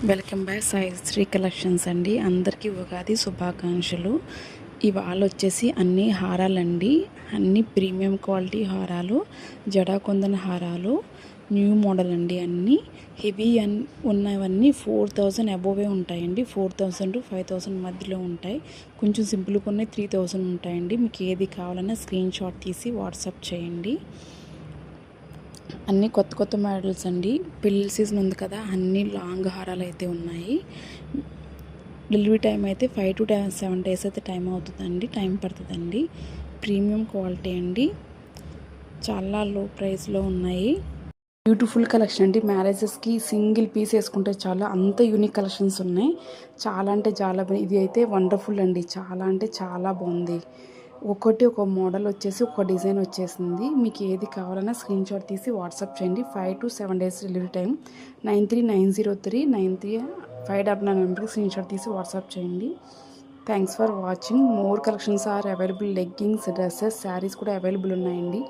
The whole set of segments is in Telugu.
Welcome back Sai Sri collections అండి. అందరికీ ఉగాది శుభాకాంక్షలు. ఇవాళ వచ్చేసి అన్ని హారాలండి, అన్ని ప్రీమియం క్వాలిటీ హారాలు, జడాకొందన హారాలు, న్యూ మోడల్ అండి. అన్నీ హెవీ ఉన్నవన్నీ 4000 అబోవే ఉంటాయండి. 4000 టు 5000 మధ్యలో ఉంటాయి. కొంచెం సింపుల్గా ఉన్నాయి 3000 ఉంటాయండి. మీకు ఏది కావాలన్నా స్క్రీన్ షాట్ తీసి వాట్సాప్ చేయండి. అన్నీ కొత్త కొత్త మోడల్స్ అండి. పెళ్ళి సీజన్ ఉంది కదా, అన్ని లాంగ్ హారాలు అయితే ఉన్నాయి. డెలివరీ టైం అయితే 5 to 7 days అయితే టైం అవుతుందండి, టైం పడుతుందండి. ప్రీమియం క్వాలిటీ అండి, చాలా లో ప్రైస్లో ఉన్నాయి. బ్యూటిఫుల్ కలెక్షన్ అండి. మ్యారేజెస్కి సింగిల్ పీస్ వేసుకుంటే చాలా అంత యూనిక్ కలెక్షన్స్ ఉన్నాయి. చాలా అంటే చాలా ఇది అయితే వండర్ఫుల్ అండి. చాలా అంటే చాలా బాగుంది. ఒక మోడల్ వచ్చేసి ఒక డిజైన్ వచ్చేసింది. మీకు ఏది కావాలన్నా స్క్రీన్ షాట్ తీసి వాట్సాప్ చేయండి. 5 to 7 days డెలివరీ టైం. 93903599 నెంబర్కి స్క్రీన్ షాట్ తీసి వాట్సాప్ చేయండి. Thanks for watching. More collections are available. Leggings, dresses, saris కూడా అవైలబుల్ ఉన్నాయండి.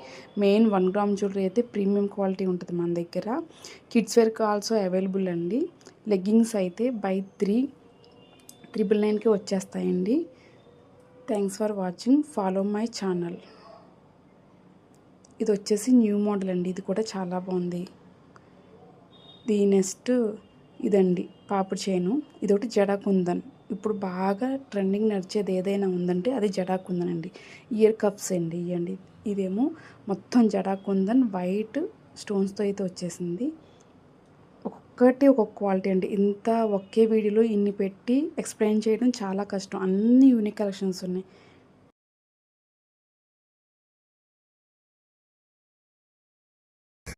మెయిన్ 1 గ్రామ్ జ్యువెలరీ అయితే ప్రీమియం క్వాలిటీ ఉంటుంది మన దగ్గర. కిడ్స్ వేర్కి ఆల్సో అవైలబుల్ అండి. లెగ్గింగ్స్ అయితే బై 3,999కి వచ్చేస్తాయండి. Thanks for watching. Follow my channel. ఇది వచ్చేసి న్యూ మోడల్ అండి. ఇది కూడా చాలా బాగుంది. నెక్స్ట్ ఇదండి పాపుడు చైను. ఇదొకటి జడాకుందన్. ఇప్పుడు బాగా ట్రెండింగ్ నడిచేది ఏదైనా ఉందంటే అది జడాకుందన్ అండి. ఇయర్ కప్స్ అండి ఇవ్వండి. ఇదేమో మొత్తం జడాకుందన్ వైట్ స్టోన్స్తో అయితే వచ్చేసింది. ఒక్కొక్క క్వాలిటీ అండి. ఇంత ఒకే వీడియోలో ఇన్ని పెట్టి ఎక్స్ప్లెయిన్ చేయడం చాలా కష్టం. అన్ని యూనిక్ కలెక్షన్స్ ఉన్నాయి.